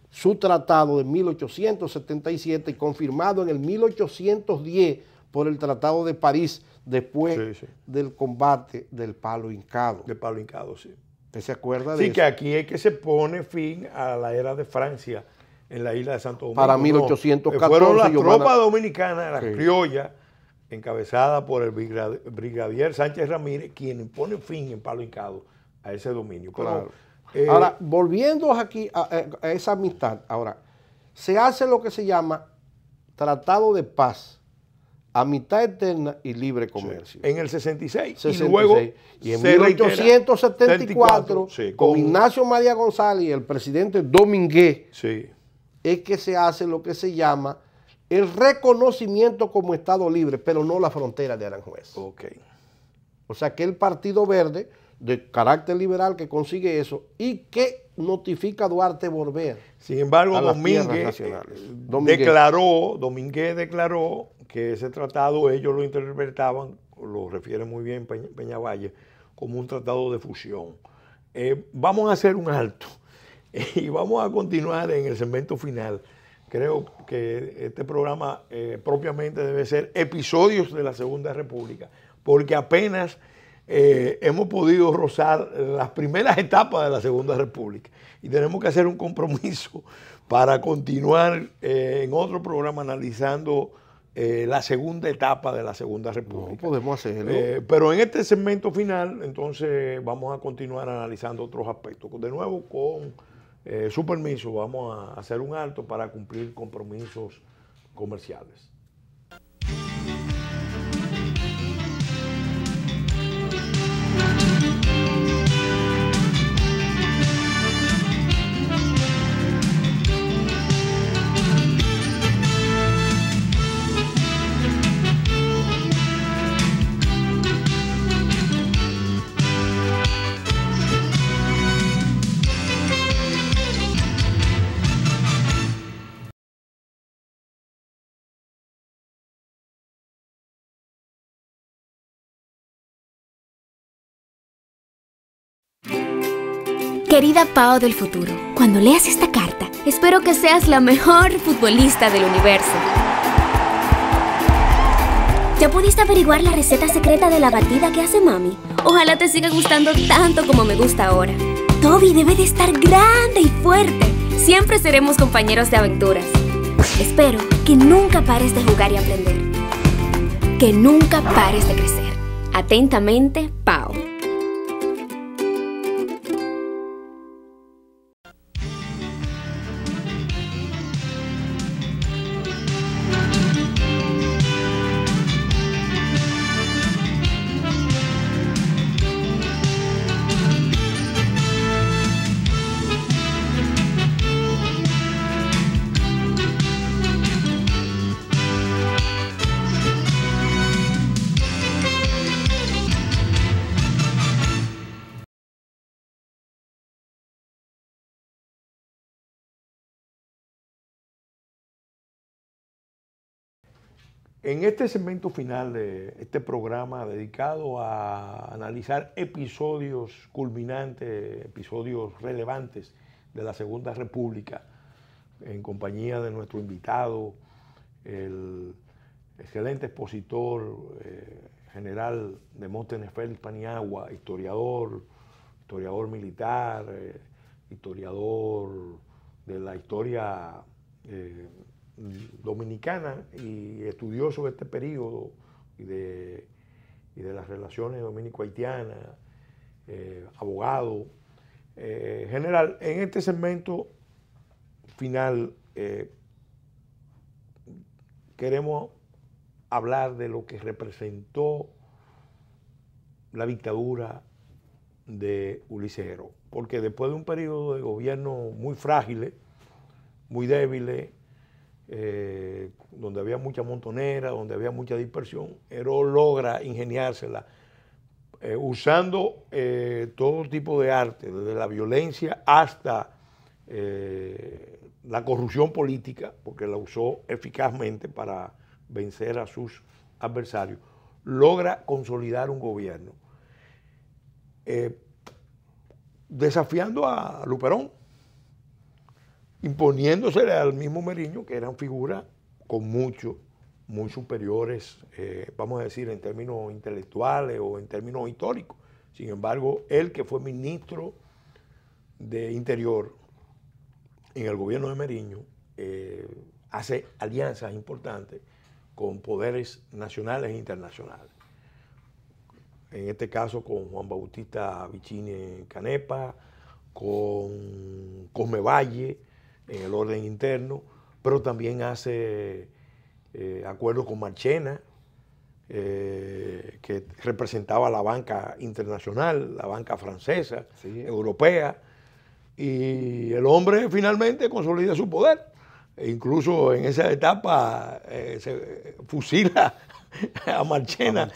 su tratado de 1877 y confirmado en el 1810 por el Tratado de París después del combate del Palo Hincado. Del Palo Hincado, sí. ¿Usted se acuerda de eso? Sí, que aquí es que se pone fin a la era de Francia en la isla de Santo Domingo. Para 1814. Fueron las tropas dominicanas, las criollas, encabezadas por el brigadier Sánchez Ramírez, quienes ponen fin en Palo Hincado a ese dominio. Claro. Ahora, volviendo aquí a esa amistad, ahora, se hace lo que se llama Tratado de Paz, Amistad Eterna y Libre Comercio. En el 66. Y luego y en 1874, con Ignacio María González y el presidente Dominguez, es que se hace lo que se llama el reconocimiento como Estado libre, pero no la frontera de Aranjuez. O sea que el Partido Verde, de carácter liberal, que consigue eso y que notifica a Duarte volver. Sin embargo, Domínguez declaró que ese tratado ellos lo interpretaban, lo refiere muy bien Peñavalle, como un tratado de fusión. Vamos a hacer un alto y vamos a continuar en el segmento final. Creo que este programa propiamente debe ser episodios de la Segunda República, porque apenas hemos podido rozar las primeras etapas de la Segunda República y tenemos que hacer un compromiso para continuar en otro programa analizando la segunda etapa de la Segunda República. No podemos hacerlo. Pero en este segmento final, entonces, vamos a continuar analizando otros aspectos. De nuevo, con su permiso, vamos a hacer un alto para cumplir compromisos comerciales. Querida Pao del futuro, cuando leas esta carta, espero que seas la mejor futbolista del universo. ¿Ya pudiste averiguar la receta secreta de la batida que hace mami? Ojalá te siga gustando tanto como me gusta ahora. Toby debe de estar grande y fuerte. Siempre seremos compañeros de aventuras. Espero que nunca pares de jugar y aprender. Que nunca pares de crecer. Atentamente, Pao. En este segmento final de este programa dedicado a analizar episodios culminantes, episodios relevantes de la Segunda República, en compañía de nuestro invitado, el excelente expositor, general Demóstenes Félix Paniagua, historiador militar, historiador de la historia dominicana y estudioso de este periodo y de las relaciones dominico-haitianas, abogado. General, en este segmento final queremos hablar de lo que representó la dictadura de Ulises Heró, porque después de un periodo de gobierno muy frágil, muy débil, donde había mucha montonera, donde había mucha dispersión, Heró logra ingeniársela usando todo tipo de arte, desde la violencia hasta la corrupción política, porque la usó eficazmente para vencer a sus adversarios. Logra consolidar un gobierno, desafiando a Luperón, imponiéndosele al mismo Meriño, que eran figuras con muy superiores, vamos a decir, en términos intelectuales o en términos históricos. Sin embargo, él, que fue ministro de Interior en el gobierno de Meriño, hace alianzas importantes con poderes nacionales e internacionales. En este caso con Juan Bautista Vicini Canepa, con Cosme Valle, en el orden interno, pero también hace acuerdos con Marchena, que representaba la banca internacional, la banca francesa, sí, europea, y el hombre finalmente consolida su poder. E incluso en esa etapa se fusila a Marchena,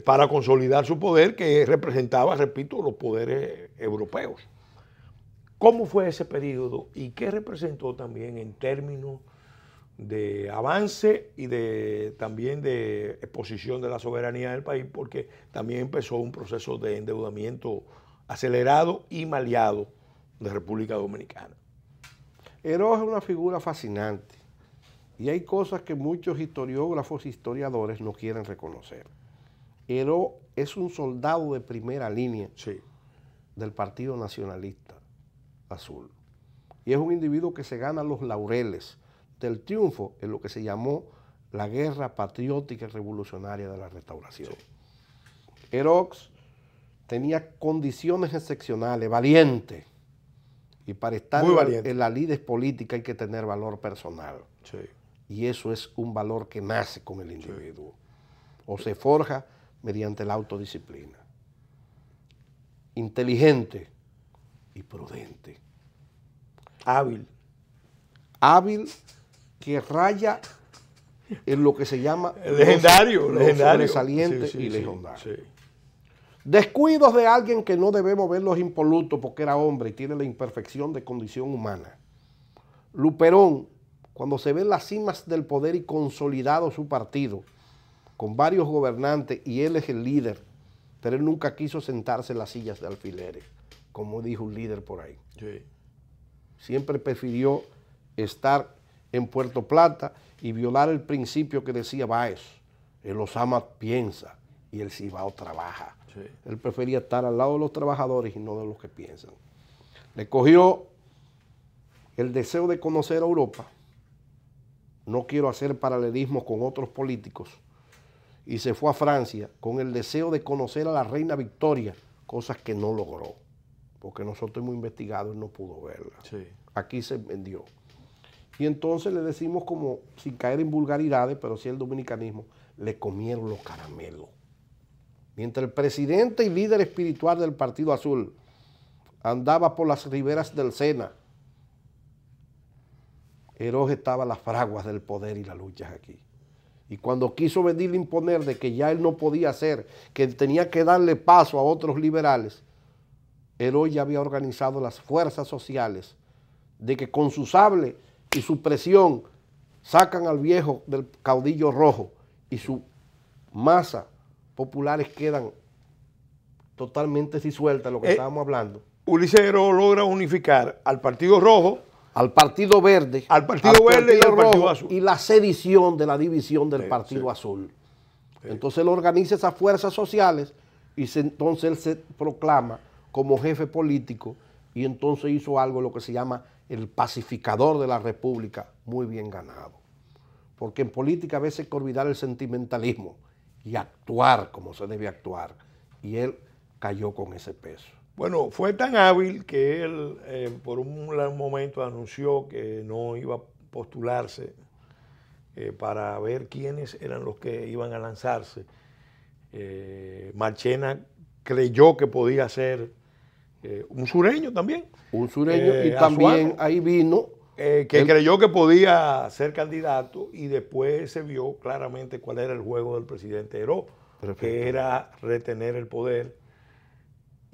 para consolidar su poder, que representaba, repito, los poderes europeos. ¿Cómo fue ese periodo y qué representó también en términos de avance y también de exposición de la soberanía del país? Porque también empezó un proceso de endeudamiento acelerado y maleado de República Dominicana. Heró es una figura fascinante y hay cosas que muchos historiógrafos e historiadores no quieren reconocer. Heró es un soldado de primera línea, sí, del Partido Nacionalista Azul. Y es un individuo que se gana los laureles del triunfo en lo que se llamó la Guerra Patriótica y Revolucionaria de la Restauración. Sí. Heró tenía condiciones excepcionales, valiente, y para estar en la lides política hay que tener valor personal. Sí. Y eso es un valor que nace con el individuo, sí, o se forja mediante la autodisciplina. Inteligente y prudente. Hábil. Hábil, que raya en lo que se llama legendario, sobresaliente, sí, sí, y legendario. Sí. Descuidos de alguien que no debemos verlos impolutos porque era hombre y tiene la imperfección de condición humana. Luperón, cuando se ve en las cimas del poder y consolidado su partido, con varios gobernantes y él es el líder, pero él nunca quiso sentarse en las sillas de alfileres. como dijo un líder por ahí. Sí. Siempre prefirió estar en Puerto Plata y violar el principio que decía Báez: el Osama piensa y el Cibao trabaja. Sí. Él prefería estar al lado de los trabajadores y no de los que piensan. Le cogió el deseo de conocer a Europa. No quiero hacer paralelismo con otros políticos. Y se fue a Francia con el deseo de conocer a la reina Victoria, cosas que no logró, porque nosotros hemos investigado y no pudo verla. Sí. Aquí se vendió. Y entonces le decimos, como sin caer en vulgaridades, pero sí el dominicanismo, le comieron los caramelos. Mientras el presidente y líder espiritual del Partido Azul andaba por las riberas del Sena, Heroje estaba a las fraguas del poder y las luchas aquí. Y cuando quiso venirle a imponer de que ya él no podía hacer, que tenía que darle paso a otros liberales, Heroje ya había organizado las fuerzas sociales de que con su sable y su presión sacan al viejo del caudillo rojo y su masa populares quedan totalmente disueltas, lo que estábamos hablando. Ulises Heroje logra unificar al Partido Rojo, al Partido Verde, al Partido Verde y al Partido Azul. Y la sedición de la división del Sí, Partido sí. Azul. Sí. Entonces él organiza esas fuerzas sociales y entonces él se proclama como jefe político y entonces hizo algo, lo que se llama el pacificador de la República, muy bien ganado. Porque en política a veces hay que olvidar el sentimentalismo y actuar como se debe actuar. Y él cayó con ese peso. Bueno, fue tan hábil que él por un momento anunció que no iba a postularse para ver quiénes eran los que iban a lanzarse. Marchena creyó que podía ser un sureño también. Un sureño y también Azuano, ahí vino... que creyó que podía ser candidato y después se vio claramente cuál era el juego del presidente Heroje, que era retener el poder.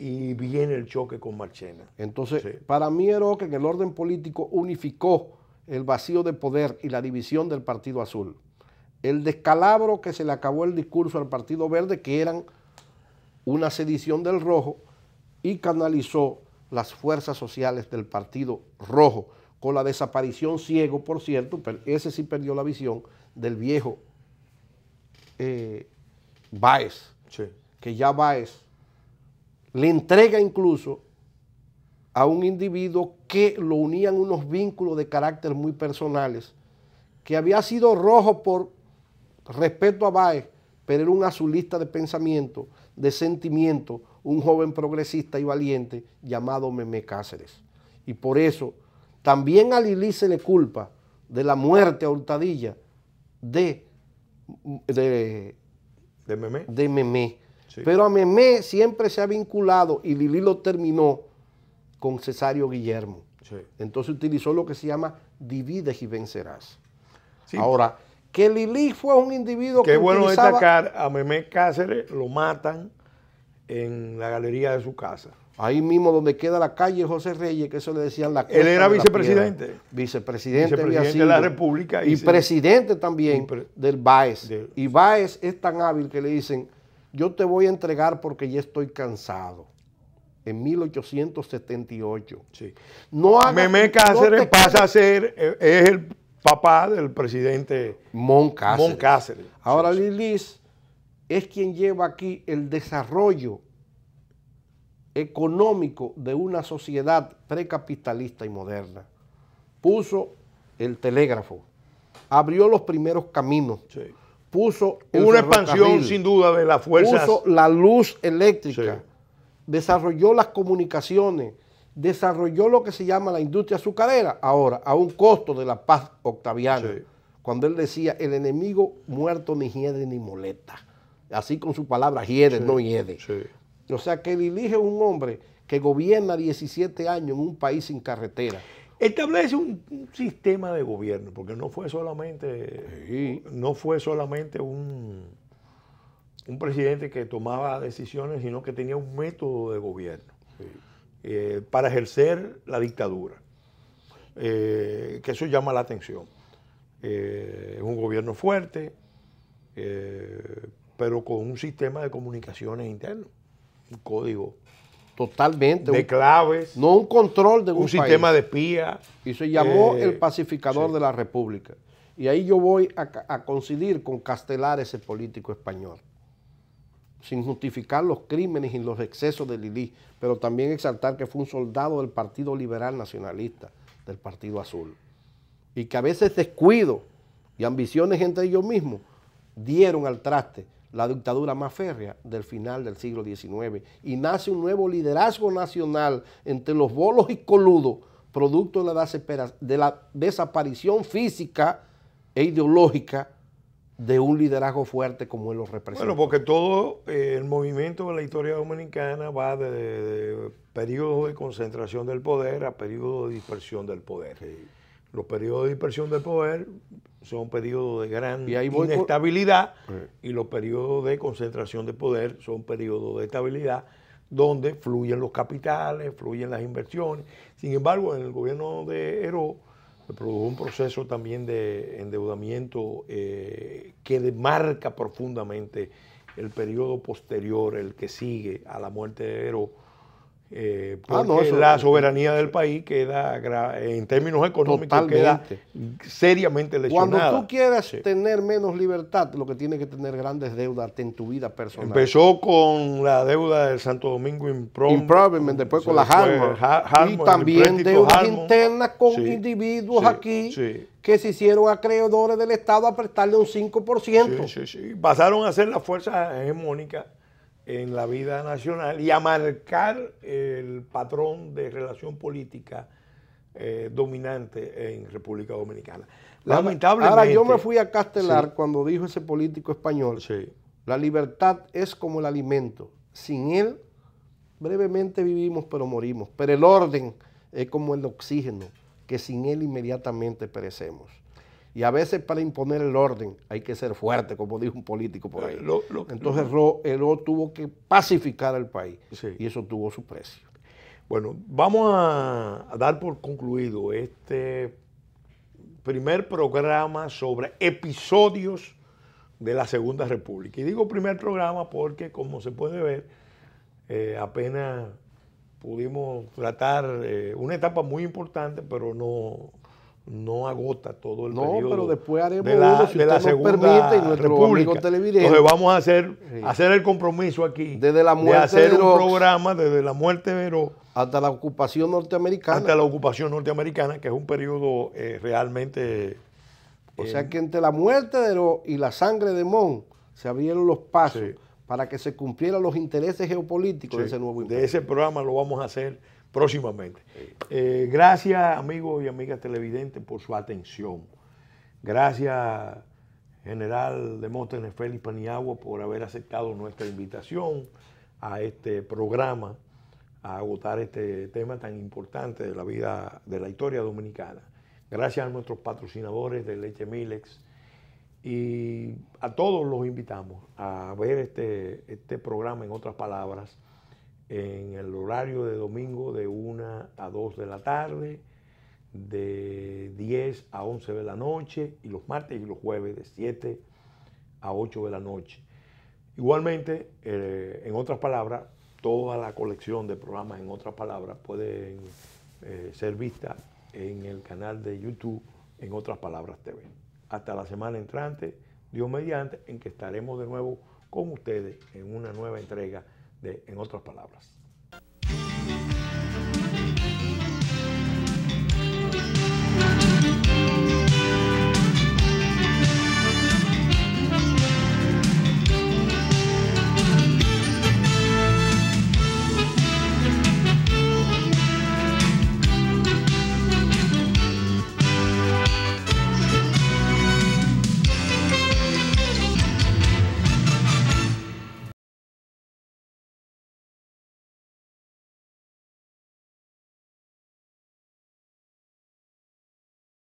Y viene el choque con Marchena. Entonces, sí. Para mí Heroje en el orden político unificó el vacío de poder y la división del Partido Azul. El descalabro que se le acabó el discurso al Partido Verde, que eran una sedición del Rojo, y canalizó las fuerzas sociales del Partido Rojo, con la desaparición ciego, por cierto, pero ese sí perdió la visión, del viejo Báez, Sí. que ya Báez le entrega incluso a un individuo que lo unían unos vínculos de carácter muy personales, que había sido rojo por respeto a Báez, pero era un azulista de pensamiento, de sentimiento, un joven progresista y valiente llamado Memé Cáceres. Y por eso también a Lili se le culpa de la muerte a Hurtadilla de Memé. Sí. Pero a Memé siempre se ha vinculado, y Lili lo terminó, con Cesario Guillermo. Sí. Entonces utilizó lo que se llama divides y vencerás. Sí. Ahora, que Lili fue un individuo que bueno utilizaba... destacar, a Memé Cáceres lo matan en la galería de su casa. Ahí mismo donde queda la calle José Reyes, que eso le decían la Él era vicepresidente. Vicepresidente de la República. Y presidente también del Báez. Y Báez es tan hábil que le dicen: yo te voy a entregar porque ya estoy cansado. En 1878. Sí. Memé Cáceres pasa a ser, es el papá del presidente Mon Cáceres. Ahora sí. Lilis es quien lleva aquí el desarrollo económico de una sociedad precapitalista y moderna. Puso el telégrafo, abrió los primeros caminos, sí. Puso una expansión sin duda de las fuerzas. Puso la luz eléctrica, sí. Desarrolló las comunicaciones, desarrolló lo que se llama la industria azucarera, ahora a un costo de la paz octaviana, sí. Cuando él decía: el enemigo muerto ni hiede ni molesta. Así con su palabra, hiede, sí. No hiede. Sí. O sea que él elige un hombre que gobierna 17 años en un país sin carretera. Establece un sistema de gobierno, porque no fue solamente, sí. No fue solamente un presidente que tomaba decisiones, sino que tenía un método de gobierno, sí. Para ejercer la dictadura, que eso llama la atención. Es un gobierno fuerte, pero con un sistema de comunicaciones interno, un código Totalmente. de claves, No un control de un país. sistema de espía. Y se llamó el pacificador de la República. Y ahí yo voy a coincidir con Castelar, ese político español, sin justificar los crímenes y los excesos de Lili, pero también exaltar que fue un soldado del Partido Liberal Nacionalista, del Partido Azul, y que a veces descuido y ambiciones entre ellos mismos dieron al traste la dictadura más férrea del final del siglo XIX, y nace un nuevo liderazgo nacional entre los bolos y coludos, producto de la desaparición física e ideológica de un liderazgo fuerte como él lo representa. Bueno, porque todo el movimiento de la historia dominicana va de periodos de concentración del poder a periodos de dispersión del poder. Los periodos de dispersión del poder son periodos de gran inestabilidad y los periodos de concentración de poder son periodos de estabilidad donde fluyen los capitales, fluyen las inversiones. Sin embargo, en el gobierno de Heró se produjo un proceso también de endeudamiento que marca profundamente el periodo posterior, el que sigue a la muerte de Heró, porque la soberanía del país queda, en términos económicos, queda seriamente lesionada. Cuando tú quieras tener menos libertad, lo que tienes que tener grandes deudas en tu vida personal. Empezó con la deuda del Santo Domingo Improvement, después con la Harman, y también deudas internas con individuos aquí que se hicieron acreedores del Estado a prestarle un 5%. Pasaron a ser las fuerzas hegemónicas en la vida nacional y a marcar el patrón de relación política dominante en República Dominicana. Lamentablemente. Ahora yo me fui a Castelar cuando dijo ese político español, la libertad es como el alimento, sin él brevemente vivimos pero morimos, pero el orden es como el oxígeno, que sin él inmediatamente perecemos. Y a veces para imponer el orden hay que ser fuerte, como dijo un político por ahí. Entonces Heró tuvo que pacificar al país y eso tuvo su precio. Bueno, vamos a dar por concluido este primer programa sobre episodios de la Segunda República. Y digo primer programa porque, como se puede ver, apenas pudimos tratar una etapa muy importante, pero no agota todo el periodo. Pero después haremos de la Segunda y República. Entonces vamos a hacer el compromiso aquí desde la muerte de hacer un programa desde la muerte de Heró hasta la ocupación norteamericana. Hasta la ocupación norteamericana, que es un periodo realmente... O sea que entre la muerte de Heró y la sangre de Mon se abrieron los pasos para que se cumplieran los intereses geopolíticos de ese nuevo imperio. De ese programa lo vamos a hacer próximamente. Gracias, amigos y amigas televidentes, por su atención. Gracias, General Demóstenes Félix Paniagua, por haber aceptado nuestra invitación a este programa, a agotar este tema tan importante de la vida, de la historia dominicana. Gracias a nuestros patrocinadores de Leche Milex y a todos los invitamos a ver este programa, en otras palabras, en el horario de domingo de 1 a 2 de la tarde, de 10 a 11 de la noche, y los martes y los jueves de 7 a 8 de la noche. Igualmente, en otras palabras, toda la colección de programas, en otras palabras, pueden ser vistas en el canal de YouTube, En Otras Palabras TV. Hasta la semana entrante, Dios mediante, en que estaremos de nuevo con ustedes en una nueva entrega de En Otras Palabras.